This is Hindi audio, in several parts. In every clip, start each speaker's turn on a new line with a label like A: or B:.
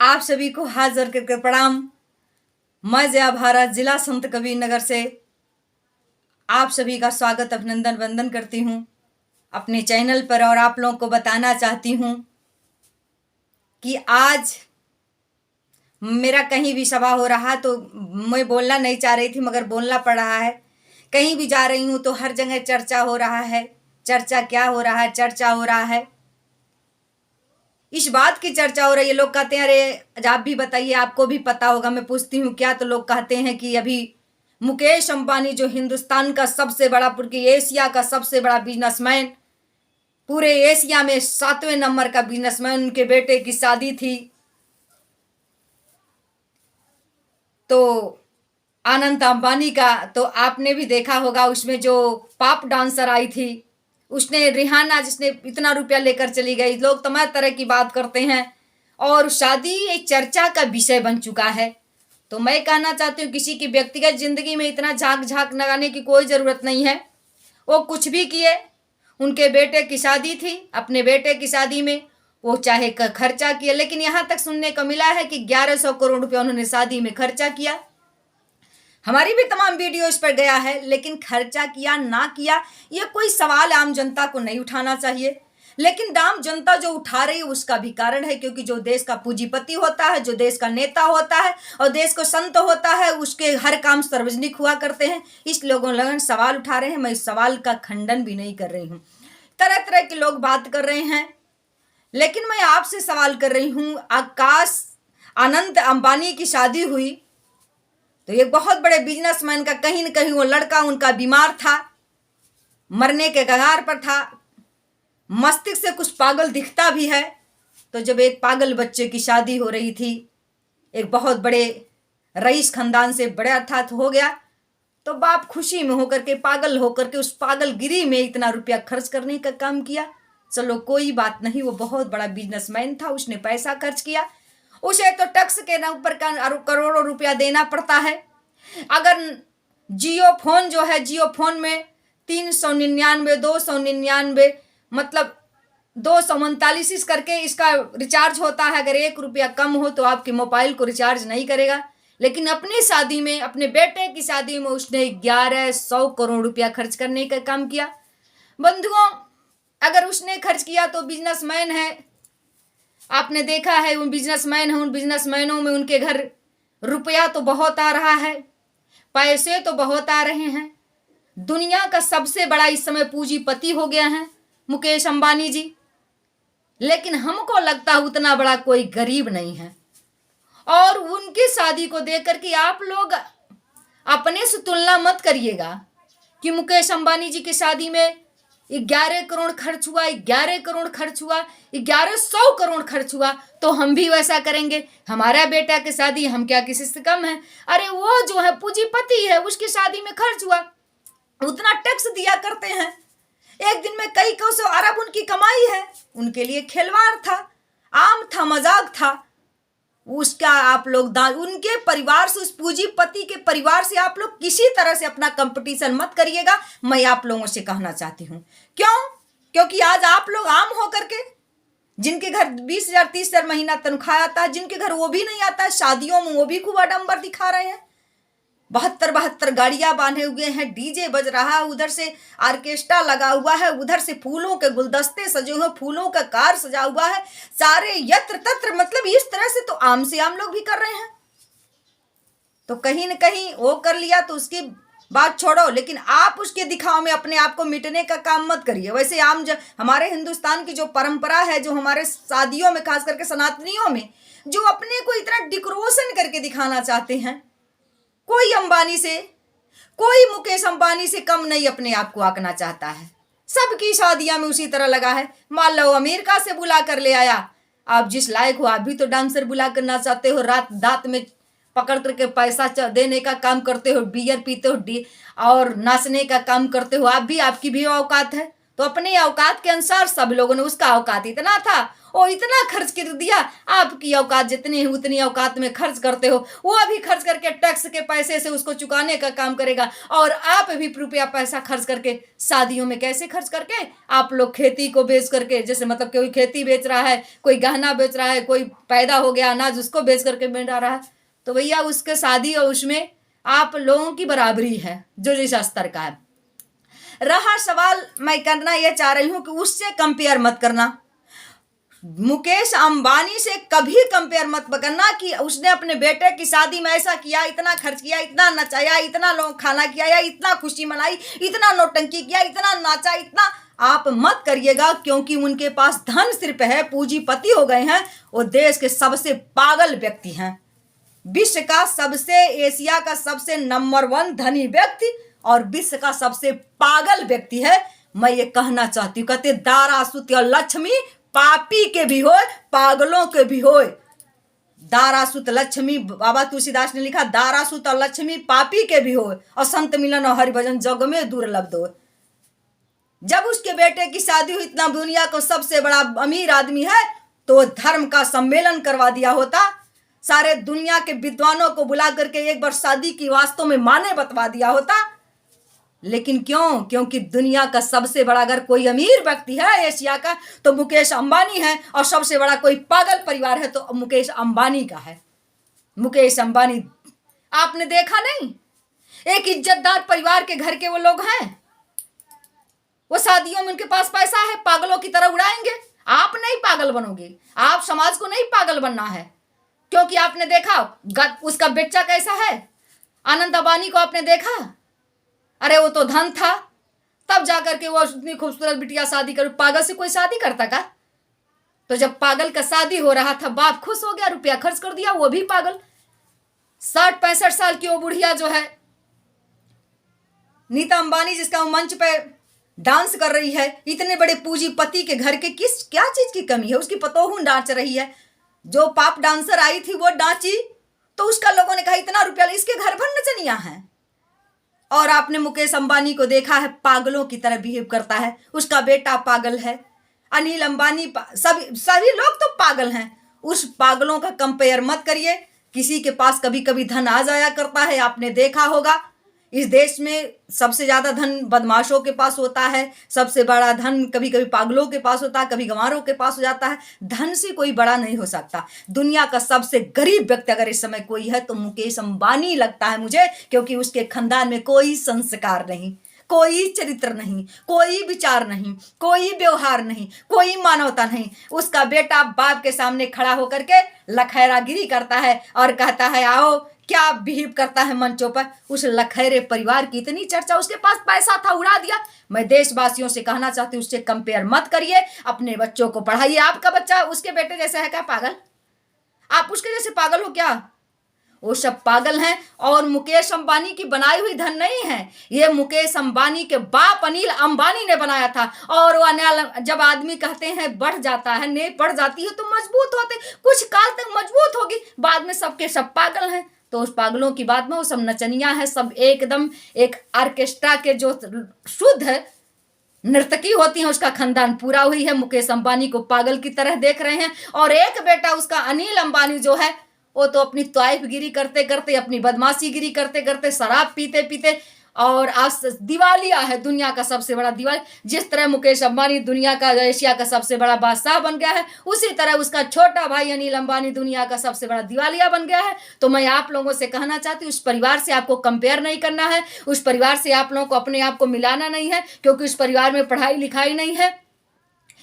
A: आप सभी को हाथ जोड़ करके प्रणाम। मैं जया भारत जिला संत कबीर नगर से आप सभी का स्वागत अभिनंदन वंदन करती हूँ अपने चैनल पर। और आप लोगों को बताना चाहती हूँ कि आज मेरा कहीं भी सभा हो रहा तो मैं बोलना नहीं चाह रही थी मगर बोलना पड़ रहा है। कहीं भी जा रही हूँ तो हर जगह चर्चा हो रहा है। चर्चा क्या हो रहा है? चर्चा हो रहा है, इस बात की चर्चा हो रही है। लोग कहते हैं अरे आप भी बताइए, आपको भी पता होगा। मैं पूछती हूँ क्या, तो लोग कहते हैं कि अभी मुकेश अंबानी जो हिंदुस्तान का सबसे बड़ा, पूरे एशिया का सबसे बड़ा बिजनेसमैन, पूरे एशिया में 7वें नंबर का बिजनेसमैन, उनके बेटे की शादी थी तो अनंत अंबानी का। तो आपने भी देखा होगा उसमें जो पॉप डांसर आई थी, उसने रिहाना, जिसने इतना रुपया लेकर चली गई। लोग तमाम तरह की बात करते हैं और शादी एक चर्चा का विषय बन चुका है। तो मैं कहना चाहती हूँ किसी की व्यक्तिगत जिंदगी में इतना झांक झांक लगाने की कोई ज़रूरत नहीं है। वो कुछ भी किए, उनके बेटे की शादी थी, अपने बेटे की शादी में वो चाहे खर्चा किया, लेकिन यहाँ तक सुनने को मिला है कि 1100 करोड़ रुपया उन्होंने शादी में खर्चा किया। हमारी भी तमाम वीडियो इस पर गया है, लेकिन खर्चा किया ना किया ये कोई सवाल आम जनता को नहीं उठाना चाहिए। लेकिन आम जनता जो उठा रही है उसका भी कारण है, क्योंकि जो देश का पूंजीपति होता है, जो देश का नेता होता है और देश को संत होता है, उसके हर काम सार्वजनिक हुआ करते हैं। इस लोगों सवाल उठा रहे हैं। मैं इस सवाल का खंडन भी नहीं कर रही हूँ। तरह तरह के लोग बात कर रहे हैं, लेकिन मैं आपसे सवाल कर रही हूँ। आकाश अनंत अंबानी की शादी हुई तो एक बहुत बड़े बिजनेसमैन का कहीं न कहीं वो लड़का उनका बीमार था, मरने के कगार पर था, मस्तिष्क से कुछ पागल दिखता भी है। तो जब एक पागल बच्चे की शादी हो रही थी, एक बहुत बड़े रईस खानदान से, बड़े अर्थात हो गया, तो बाप खुशी में होकर के, पागल होकर के उस पागलगिरी में इतना रुपया खर्च करने का काम किया। चलो कोई बात नहीं, वो बहुत बड़ा बिजनेसमैन था, उसने पैसा खर्च किया। उसे तो टैक्स के ऊपर करोड़ों रुपया देना पड़ता है। अगर जियो फोन जो है, जियो फोन में 399, 299, मतलब 239 करके इसका रिचार्ज होता है। अगर 1 रुपया कम हो तो आपके मोबाइल को रिचार्ज नहीं करेगा। लेकिन अपनी शादी में, अपने बेटे की शादी में उसने 1100 करोड़ रुपया खर्च करने का काम किया। बंधुओं, अगर उसने खर्च किया तो बिजनेसमैन है, आपने देखा है उन बिजनेसमैन हैं, उन बिजनेसमैनों में उनके घर रुपया तो बहुत आ रहा है, पैसे तो बहुत आ रहे हैं। दुनिया का सबसे बड़ा इस समय पूंजीपति हो गया है मुकेश अंबानी जी। लेकिन हमको लगता है उतना बड़ा कोई गरीब नहीं है। और उनकी शादी को देकर के आप लोग अपने से तुलना मत करिएगा कि मुकेश अंबानी जी की शादी में 11 करोड़ खर्च हुआ, 11 करोड़ खर्च हुआ, 1100 करोड़ खर्च हुआ तो हम भी वैसा करेंगे। हमारा बेटा की शादी, हम क्या किसी से कम है? अरे वो जो है पूंजीपति है, उसकी शादी में खर्च हुआ, उतना टैक्स दिया करते हैं। एक दिन में कई सौ अरब उनकी कमाई है। उनके लिए खिलवाड़ था, आम था, मजाक था। उसका आप लोग उनके परिवार से, उस पूंजीपति के परिवार से आप लोग किसी तरह से अपना कंपटीशन मत करिएगा। मैं आप लोगों से कहना चाहती हूँ। क्यों? क्योंकि आज आप लोग आम होकर के, जिनके घर 20,000 30,000 महीना तनख्वाह आता है, जिनके घर वो भी नहीं आता है, शादियों में वो भी खूब आडंबर दिखा रहे हैं। 72 गाड़ियां बांधे हुए हैं, डीजे बज रहा है, उधर से ऑर्केस्ट्रा लगा हुआ है, उधर से फूलों के गुलदस्ते सजे हुए, फूलों का कार सजा हुआ है, सारे यत्र तत्र, मतलब इस तरह से तो आम से आम लोग भी कर रहे हैं। तो कहीं न कहीं वो कर लिया तो उसकी बात छोड़ो, लेकिन आप उसके दिखाव में अपने आप को मिटने का काम मत करिए। वैसे हमारे हिंदुस्तान की जो परंपरा है, जो हमारे शादियों में, खास करके सनातनियों में, जो अपने को इतना डिकोरेशन करके दिखाना चाहते हैं, कोई अंबानी से, कोई मुकेश अंबानी से कम नहीं अपने आप को आंकना चाहता है। सबकी शादियां में उसी तरह लगा है। मान लो अमेरिका से बुला कर ले आया, आप जिस लायक हो, आप भी तो डांसर बुला करना चाहते हो, रात दांत में पकड़ करके पैसा देने का काम करते हो, बियर पीते हो और नाचने का काम करते हो। आप भी, आपकी भी औकात है। तो अपनी औकात के अनुसार सब लोगों ने, उसका औकात इतना था, वो इतना खर्च कर दिया। आपकी औकात जितनी है उतनी औकात में खर्च करते हो, वो अभी खर्च करके टैक्स के पैसे से उसको चुकाने का काम करेगा। और आप भी रुपया पैसा खर्च करके शादियों में कैसे खर्च करके आप लोग खेती को बेच करके, जैसे मतलब कोई खेती बेच रहा है, कोई गहना बेच रहा है, कोई पैदा हो गया अनाज उसको बेच करके बेचा रहा है, तो भैया उसके शादी और उसमें आप लोगों की बराबरी है जो जिस स्तर का है। रहा सवाल, मैं करना यह चाह रही हूं कि उससे कंपेयर मत करना, मुकेश अंबानी से कभी कंपेयर मत करना कि उसने अपने बेटे की शादी में ऐसा किया, इतना खर्च किया, इतना नचाया, इतना लोग खाना किया, या इतना खुशी मनाई, इतना नौटंकी किया, इतना नाचा, इतना आप मत करिएगा, क्योंकि उनके पास धन सिर्फ है, पूंजीपति हो गए हैं। वो देश के सबसे पागल व्यक्ति हैं, विश्व का सबसे, एशिया का सबसे नंबर 1 धनी व्यक्ति और विश्व का सबसे पागल व्यक्ति है। मैं ये कहना चाहती हूँ, कहते दारासुत लक्ष्मी पापी के भी होए, पागलों के भी होए। दारासुत लक्ष्मी, बाबा तुलसीदास ने लिखा, दारासुत लक्ष्मी पापी के भी होए और संत मिलन और हरिभजन जग में दुर्लभ दो। जब उसके बेटे की शादी हुई, इतना दुनिया को सबसे बड़ा अमीर आदमी है, तो धर्म का सम्मेलन करवा दिया होता, सारे दुनिया के विद्वानों को बुला करके एक बार शादी की वास्तव में माने बतवा दिया होता। लेकिन क्यों? क्योंकि दुनिया का सबसे बड़ा अगर कोई अमीर व्यक्ति है एशिया का तो मुकेश अंबानी है, और सबसे बड़ा कोई पागल परिवार है तो मुकेश अंबानी का है। मुकेश अंबानी आपने देखा नहीं, एक इज्जतदार परिवार के घर के वो लोग हैं, वो शादियों में उनके पास पैसा है, पागलों की तरह उड़ाएंगे। आप नहीं पागल बनोगे, आप समाज को नहीं पागल बनना है, क्योंकि आपने देखा उसका बच्चा कैसा है, आनंद अंबानी को आपने देखा, अरे वो तो धन था, तब जाकर के वो इतनी खूबसूरत बिटिया शादी कर, पागल से कोई शादी करता का? तो जब पागल का शादी हो रहा था, बाप खुश हो गया, रुपया खर्च कर दिया, वो भी पागल। 60-65 साल की वो बुढ़िया जो है नीता अंबानी, जिसका मंच पे डांस कर रही है, इतने बड़े पूंजीपति के घर के, किस क्या चीज की कमी है? उसकी पतोहू नाच रही है, जो पॉप डांसर आई थी वो नाची, तो उसका लोगों ने कहा इतना रुपया, इसके घर भर नचनिया है। और आपने मुकेश अंबानी को देखा है, पागलों की तरह बिहेव करता है, उसका बेटा पागल है, अनिल अंबानी, सभी लोग तो पागल हैं। उस पागलों का कंपेयर मत करिए। किसी के पास कभी कभी धन आ जाया करता है, आपने देखा होगा इस देश में सबसे ज्यादा धन बदमाशों के पास होता है, सबसे बड़ा धन कभी कभी पागलों के पास होता है, कभी गंवारों के पास हो जाता है। धन से कोई बड़ा नहीं हो सकता। दुनिया का सबसे गरीब व्यक्ति अगर इस समय कोई है तो मुकेश अंबानी लगता है मुझे, क्योंकि उसके खानदान में कोई संस्कार नहीं, कोई चरित्र नहीं, कोई विचार नहीं, कोई व्यवहार नहीं, कोई मानवता नहीं। उसका बेटा बाप के सामने खड़ा होकर के लखैरागिरी करता है और कहता है आओ, क्या बिहेव करता है मंचों पर। उस लखैरे परिवार की इतनी चर्चा, उसके पास पैसा था, उड़ा दिया। मैं देशवासियों से कहना चाहती हूँ, उससे कंपेयर मत करिए, अपने बच्चों को पढ़ाइए। आपका बच्चा उसके बेटे जैसा है क्या पागल? आप उसके जैसे पागल हो क्या? वो सब पागल हैं। और मुकेश अंबानी की बनाई हुई धन नहीं है, ये मुकेश अंबानी के बाप अनिल अंबानी ने बनाया था। और वो जब आदमी कहते हैं बढ़ जाता है, नहीं बढ़ जाती है तो मजबूत होते, कुछ काल तक मजबूत होगी, बाद में सबके सब पागल हैं। तो उस पागलों की बात में वो सब नचनिया है, सब एकदम एक ऑर्केस्ट्रा के जो शुद्ध नर्तकी होती है, उसका खानदान पूरा हुई है। मुकेश अंबानी को पागल की तरह देख रहे हैं। और एक बेटा उसका अनिल अंबानी जो है, वो तो अपनी ताइफगिरी करते करते, अपनी बदमाशीगिरी करते करते, शराब पीते पीते, और आज दिवालिया है, दुनिया का सबसे बड़ा दिवालिया। जिस तरह मुकेश अंबानी दुनिया का, एशिया का सबसे बड़ा बादशाह बन गया है, उसी तरह उसका छोटा भाई अनिल अंबानी दुनिया का सबसे बड़ा दिवालिया बन गया है। तो मैं आप लोगों से कहना चाहती हूँ, उस परिवार से आपको कंपेयर नहीं करना है, उस परिवार से आप लोगों को अपने आप को मिलाना नहीं है, क्योंकि उस परिवार में पढ़ाई लिखाई नहीं है।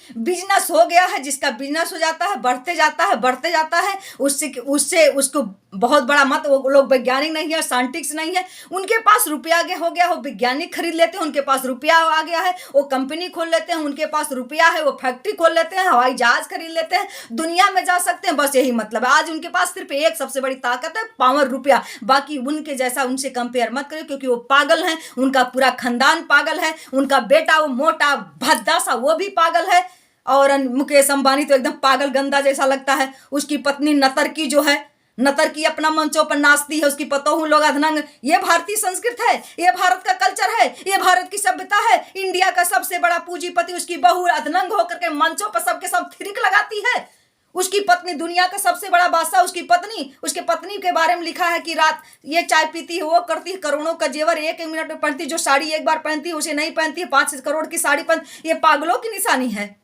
A: बिजनेस हो गया है, जिसका बिजनेस हो जाता है, बढ़ते जाता है, बढ़ते जाता है, उससे उसको बहुत बड़ा मत, वो लोग वैज्ञानिक नहीं है, साइंटिस्ट नहीं है, उनके पास रुपया आगे हो गया, वो वैज्ञानिक खरीद लेते हैं, उनके पास रुपया आ गया है, वो कंपनी खोल लेते हैं, उनके पास रुपया है, वो फैक्ट्री खोल लेते हैं, हवाई जहाज खरीद लेते हैं, दुनिया में जा सकते हैं। बस यही मतलब है। आज उनके पास सिर्फ एक सबसे बड़ी ताकत है, पावर, रुपया। बाकी उनके जैसा उनसे कंपेयर मत करिए, क्योंकि वो पागल हैं, उनका पूरा खानदान पागल है, उनका बेटा वो मोटा भद्दा सा वो भी पागल है। और मुकेश अंबानी तो एकदम पागल गंदा जैसा लगता है। उसकी पत्नी नतर्की जो है, नतरकी अपना मंचों पर नाचती है, उसकी पतोहू लोग अधनंग। ये भारतीय संस्कृत है, ये भारत का कल्चर है, ये भारत की सभ्यता है। इंडिया का सबसे बड़ा पूंजीपति उसकी बहू अधनंग होकर के मंचों पर सबके सब थिरक लगाती है। उसकी पत्नी, दुनिया का सबसे बड़ा बादशाह, उसकी पत्नी, उसके पत्नी के बारे में लिखा है कि रात ये चाय पीती है, वो करती है, करोड़ों का जेवर एक एक मिनट में पहनती, जो साड़ी एक बार पहनती है उसे नहीं पहनती है, 5 करोड़ की साड़ी पहन। ये पागलों की निशानी है।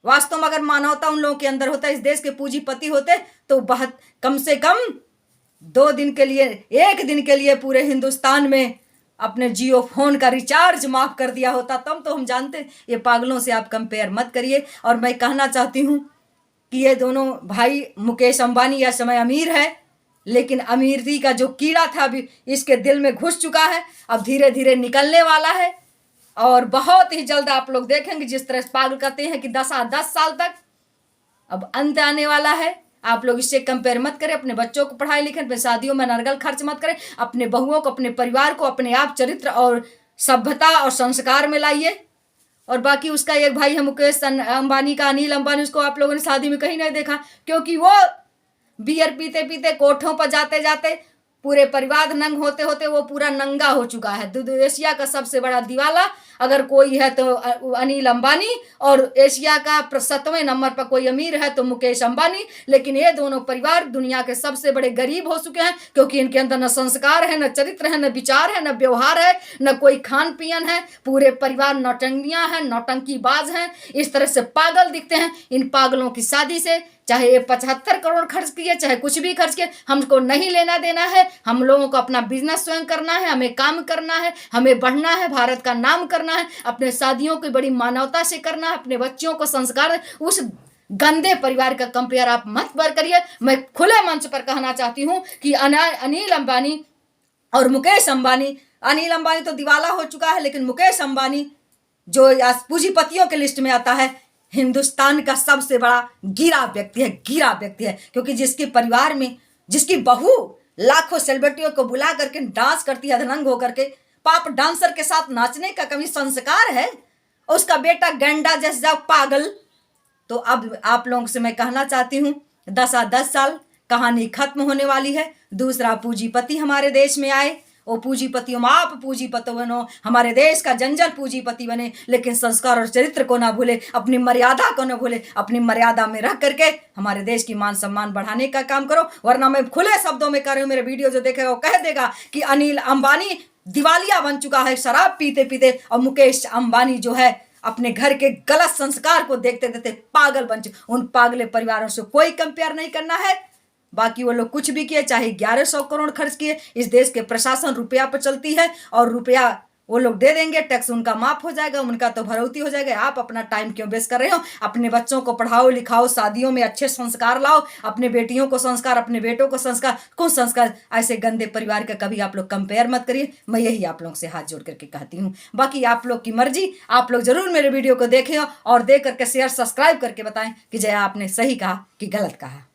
A: वास्तव में अगर मानवता उन लोगों के अंदर होता, इस देश के पूंजीपति होते, तो बहुत कम से कम 2 दिन के लिए, 1 दिन के लिए पूरे हिंदुस्तान में अपने जियो फोन का रिचार्ज माफ कर दिया होता। तब तो हम जानते। ये पागलों से आप कंपेयर मत करिए। और मैं कहना चाहती हूँ कि ये दोनों भाई, मुकेश अंबानी यह समय अमीर है, लेकिन अमीरी का जो कीड़ा था अभी इसके दिल में घुस चुका है, अब धीरे धीरे निकलने वाला है। और बहुत ही जल्द आप लोग देखेंगे, जिस तरह पागल कहते हैं कि 10 साल तक, अब अंत आने वाला है। आप लोग इससे कंपेयर मत करें। अपने बच्चों को पढ़ाई लिखें, अपने शादियों में नरगल खर्च मत करें। अपने बहुओं को, अपने परिवार को अपने आप चरित्र और सभ्यता और संस्कार में लाइए। और बाकी उसका एक भाई है मुकेश अंबानी का, अनिल अंबानी, उसको आप लोगों ने शादी में कहीं नहीं देखा, क्योंकि वो बियर पीते पीते, कोठों पर जाते जाते, पूरे परिवार नंग होते होते वो पूरा नंगा हो चुका है। एशिया का सबसे बड़ा दिवाला अगर कोई है तो अनिल अंबानी, और एशिया का 7वें नंबर पर कोई अमीर है तो मुकेश अंबानी। लेकिन ये दोनों परिवार दुनिया के सबसे बड़े गरीब हो चुके हैं, क्योंकि इनके अंदर न संस्कार है, न चरित्र है, न विचार है, न व्यवहार है, न कोई खान पियन है। पूरे परिवार नौटंगियां हैं, नौटंकीबाज हैं, इस तरह से पागल दिखते हैं। इन पागलों की शादी से चाहे ये 75 करोड़ खर्च किए, चाहे कुछ भी खर्च किए, हमको नहीं लेना देना है। हम लोगों को अपना बिजनेस स्वयं करना है, हमें काम करना है, हमें बढ़ना है, भारत का नाम करना है, अपने शादियों की बड़ी मानवता से करना है, अपने बच्चों को संस्कार। उस गंदे परिवार का कंपेयर आप मत बर करिए। मैं खुले मंच पर कहना चाहती हूँ कि अनिल अंबानी और मुकेश अंबानी, अनिल अंबानी तो दिवाला हो चुका है, लेकिन मुकेश अंबानी जो पूंजीपतियों के लिस्ट में आता है, हिंदुस्तान का सबसे बड़ा गिरा व्यक्ति है, गिरा व्यक्ति है। क्योंकि जिसके परिवार में, जिसकी बहू लाखों सेलिब्रिटियों को बुला करके डांस करती है अधनंग होकर के, पाप डांसर के साथ नाचने का कभी संस्कार है, उसका बेटा गंडा जैसा पागल। तो अब आप लोगों से मैं कहना चाहती हूँ, 10 साल कहानी खत्म होने वाली है। दूसरा पूंजीपति हमारे देश में आए, वो पूंजीपतियों में आप पूंजीपति बनो, हमारे देश का जन जन पूंजीपति बने, लेकिन संस्कार और चरित्र को ना भूले, अपनी मर्यादा को ना भूले। अपनी मर्यादा में रह करके हमारे देश की मान सम्मान बढ़ाने का काम करो। वरना मैं खुले शब्दों में कर रही हूँ, मेरे वीडियो जो देखेगा वो कह देगा कि अनिल अंबानी दिवालिया बन चुका है शराब पीते पीते, और मुकेश अंबानी जो है अपने घर के गलत संस्कार को देखते देखते पागल बन चुके। उन पागले परिवारों से कोई कंपेयर नहीं करना है। बाकी वो लोग कुछ भी किए, चाहे 1100 करोड़ खर्च किए, इस देश के प्रशासन रुपया पर चलती है, और रुपया वो लोग दे देंगे, टैक्स उनका माफ हो जाएगा, उनका तो भरौती हो जाएगा। आप अपना टाइम क्यों वेस्ट कर रहे हो? अपने बच्चों को पढ़ाओ लिखाओ, शादियों में अच्छे संस्कार लाओ, अपने बेटियों को संस्कार, अपने बेटों को संस्कार, कौन संस्कार। ऐसे गंदे परिवार का कभी आप लोग कंपेयर मत करिए। मैं यही आप लोग से हाथ जोड़ करके कहती हूँ। बाकी आप लोग की मर्जी, आप लोग जरूर मेरे वीडियो को देखें और देख करके शेयर सब्सक्राइब करके बताएं कि जया आपने सही कहा कि गलत कहा।